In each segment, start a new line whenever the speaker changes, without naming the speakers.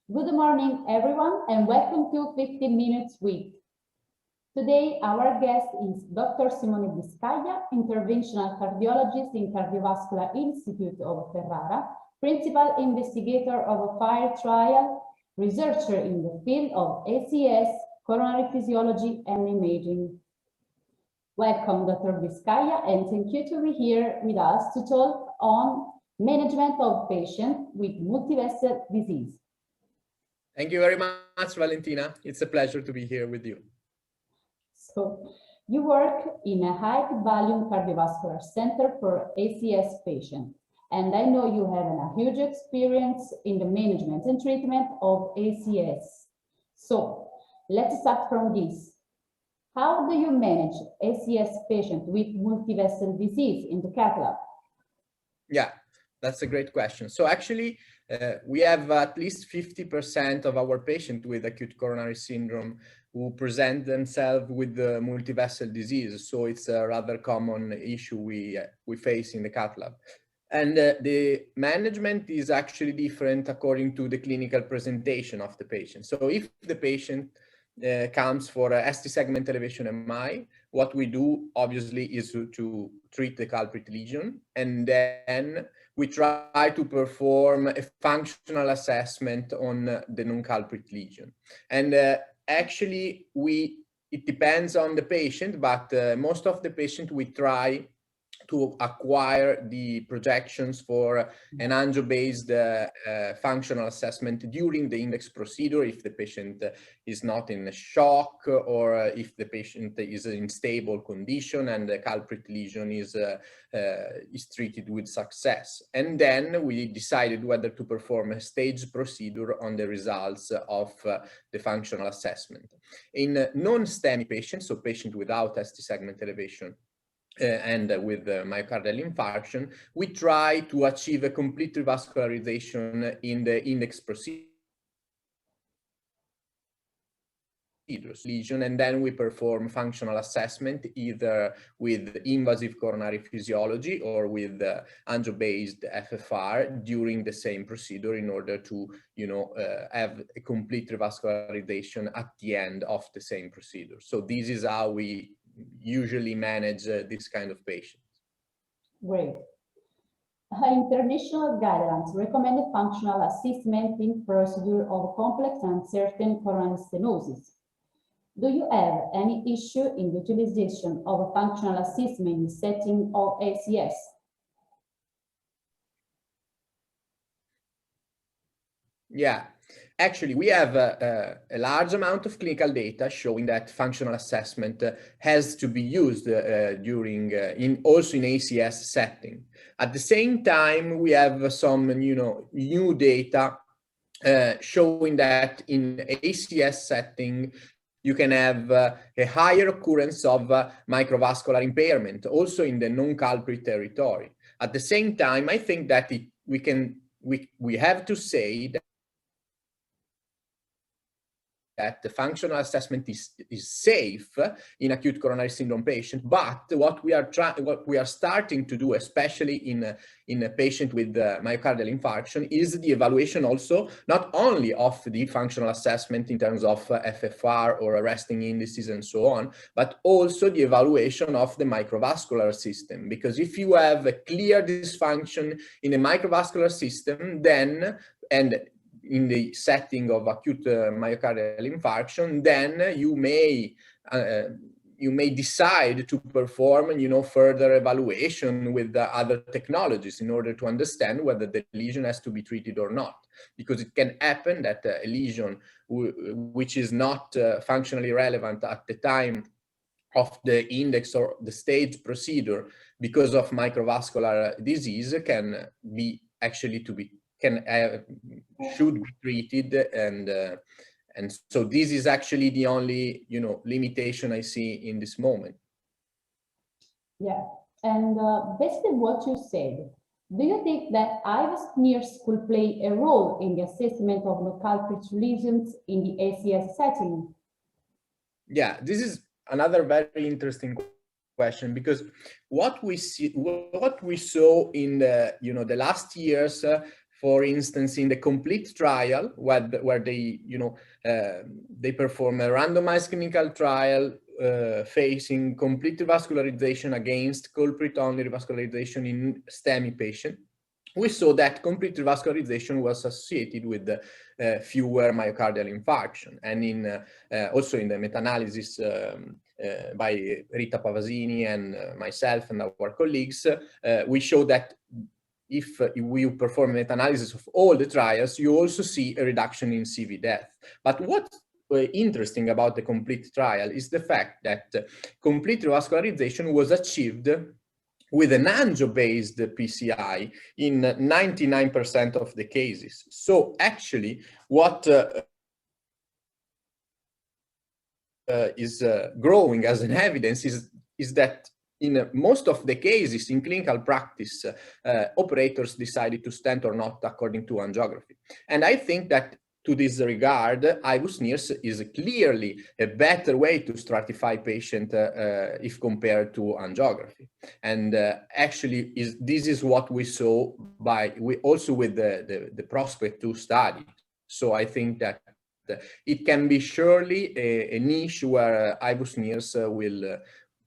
Good morning, everyone, and welcome to 15 Minutes Week. Today, our guest is Dr. Simone Biscaglia, Interventional Cardiologist in Cardiovascular Institute of Ferrara, Principal Investigator of a fire trial, researcher in the field of ACS, coronary physiology, and imaging. Welcome, Dr. Biscaglia, and thank you to be here with us to talk on management of patients with multivessel disease.
Thank you very much, Valentina. It's a pleasure to be here with you.
So, you work in a high-volume cardiovascular center for ACS patients, and I know you have a huge experience in the management and treatment of ACS. So, let's start from this. How do you manage ACS patients with multivessel disease in the cath lab?
Yeah, that's a great question. So actually, we have at least 50% of our patients with acute coronary syndrome who present themselves with the multivessel disease. So it's a rather common issue we face in the cath lab. And the management is actually different according to the clinical presentation of the patient. So if the patient comes for a ST segment elevation MI, what we do obviously is to treat the culprit lesion, and then we try to perform a functional assessment on the non-culprit lesion. And actually, it depends on the patient, but most of the patient we try to acquire the projections for an angio-based functional assessment during the index procedure if the patient is not in a shock or if the patient is in stable condition and the culprit lesion is treated with success. And then we decided whether to perform a staged procedure on the results of the functional assessment. In non-STEMI patients, so patients without ST segment elevation, and with myocardial infarction, we try to achieve a complete revascularization in the index procedure lesion, and then we perform functional assessment either with invasive coronary physiology or with angio-based FFR during the same procedure in order to, have a complete revascularization at the end of the same procedure. So this is how we usually manage this kind of patients.
Great. International guidelines recommend functional assessment in procedure of complex and uncertain coronary stenosis. Do you have any issue in the utilization of a functional assessment in the setting of ACS?
Yeah, actually, we have a large amount of clinical data showing that functional assessment has to be used also in ACS setting. At the same time, we have some new data showing that in ACS setting you can have a higher occurrence of microvascular impairment, also in the non-culprit territory. At the same time, I think that we have to say that the functional assessment is safe in acute coronary syndrome patients, but what we are starting to do, especially in a patient with myocardial infarction, is the evaluation also not only of the functional assessment in terms of FFR or resting indices and so on, but also the evaluation of the microvascular system. Because if you have a clear dysfunction in the microvascular system, then in the setting of acute myocardial infarction, then you may decide to perform, further evaluation with other technologies in order to understand whether the lesion has to be treated or not. Because it can happen that a lesion which is not functionally relevant at the time of the index or the stage procedure because of microvascular disease should be treated, and so this is actually the only limitation I see in this moment.
Yeah, and based on what you said, do you think that IVUS NIRS could play a role in the assessment of non-culprit lesions in the ACS setting?
Yeah, this is another very interesting question, because what we saw in the last years For instance, in the complete trial, where they, they perform a randomized clinical trial facing complete revascularization against culprit-only revascularization in STEMI patient, we saw that complete revascularization was associated with fewer myocardial infarction. And in also in the meta-analysis by Rita Pavasini and myself and our colleagues, we show that if we perform meta-analysis of all the trials, you also see a reduction in CV death. But what's interesting about the complete trial is the fact that complete revascularization was achieved with an angio-based PCI in 99% of the cases. So actually, what is growing as an evidence is that in most of the cases in clinical practice, operators decided to stent or not according to angiography. And I think that to this regard, IVUS NIRS is clearly a better way to stratify patient if compared to angiography. And actually, this is what we saw also with the Prospect 2 study. So I think that it can be surely a niche where IVUS NIRS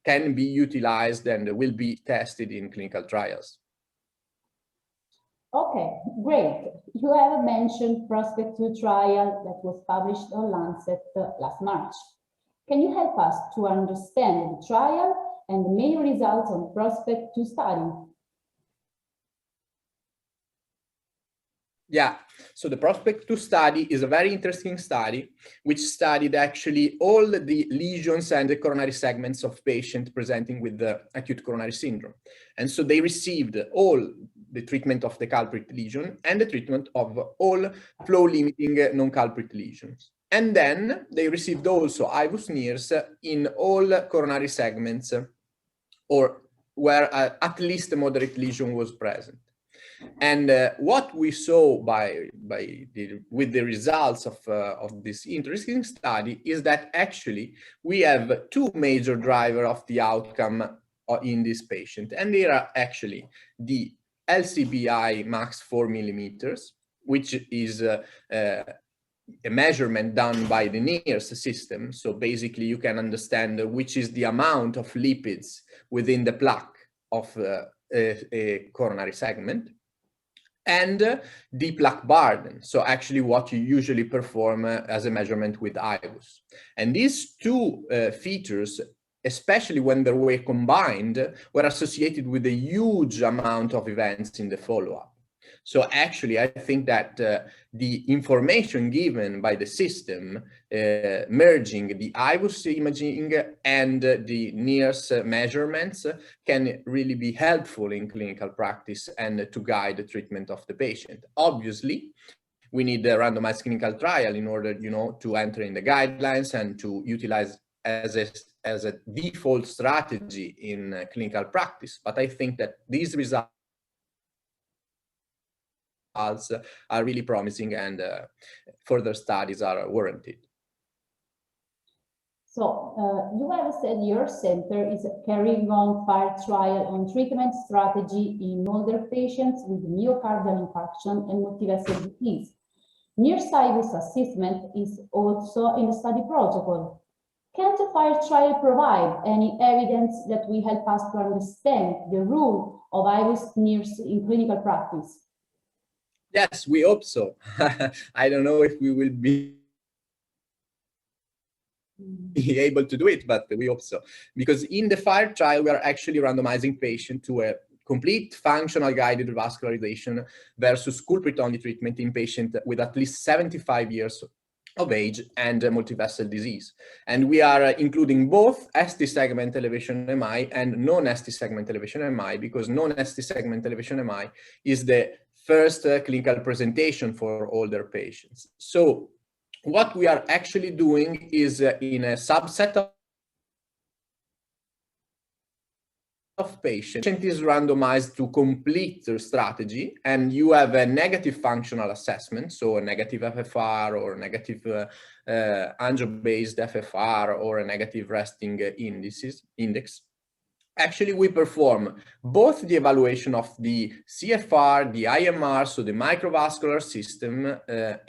can be utilized and will be tested in clinical trials.
Okay, great. You have mentioned Prospect 2 trial that was published on Lancet last March. Can you help us to understand the trial and the main results on Prospect 2 study?
Yeah, so the Prospect 2 study is a very interesting study, which studied actually all the lesions and the coronary segments of patients presenting with the acute coronary syndrome. And so they received all the treatment of the culprit lesion and the treatment of all flow-limiting non-culprit lesions. And then they received also IVUS NIRS in all coronary segments or where at least a moderate lesion was present. And what we saw with the results of this interesting study is that actually we have two major drivers of the outcome in this patient. And they are actually the LCBI max 4 millimeters, which is a measurement done by the NIRS system. So basically you can understand which is the amount of lipids within the plaque of a coronary segment. And the plaque burden, so actually what you usually perform as a measurement with IVUS. And these two features, especially when they were combined, were associated with a huge amount of events in the follow-up. So actually, I think that the information given by the system, merging the IVUS imaging and the NIRS measurements, can really be helpful in clinical practice and to guide the treatment of the patient. Obviously, we need a randomized clinical trial in order, to enter in the guidelines and to utilize as a default strategy in clinical practice. But I think that these results are really promising and further studies are warranted.
So you have said your center is carrying on FIRE trial on treatment strategy in older patients with myocardial infarction and multivessel disease. NIRS IVUS assessment is also in the study protocol. Can the FIRE trial provide any evidence that will help us to understand the role of IVUS NIRS in clinical practice?
Yes, we hope so. I don't know if we will be able to do it, but we hope so. Because in the FIRE trial, we are actually randomizing patients to a complete functional guided revascularization versus culprit-only treatment in patients with at least 75 years of age and multivessel disease. And we are including both ST segment elevation MI and non-ST segment elevation MI, because non-ST segment elevation MI is the first clinical presentation for older patients. So what we are actually doing is in a subset of patients, patient is randomized to complete their strategy, and you have a negative functional assessment, so a negative FFR or a negative angio-based FFR or a negative resting index. actually we perform both the evaluation of the CFR, the IMR, so the microvascular system,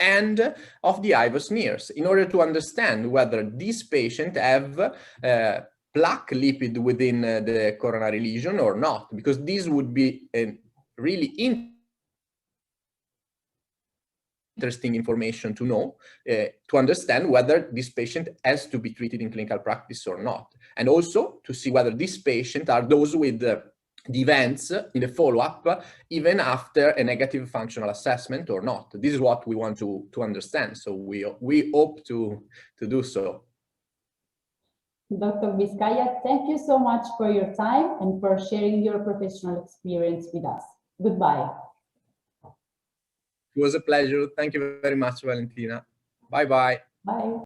and of the IVUS NIRS in order to understand whether this patient have plaque lipid within the coronary lesion or not, because this would be a really interesting information to know, to understand whether this patient has to be treated in clinical practice or not. And also to see whether this patient are those with the events in the follow-up, even after a negative functional assessment or not. This is what we want to understand. So we hope to do so.
Dr. Biscaglia, thank you so much for your time and for sharing your professional experience with us. Goodbye.
It was a pleasure. Thank you very much, Valentina. Bye-bye.
Bye.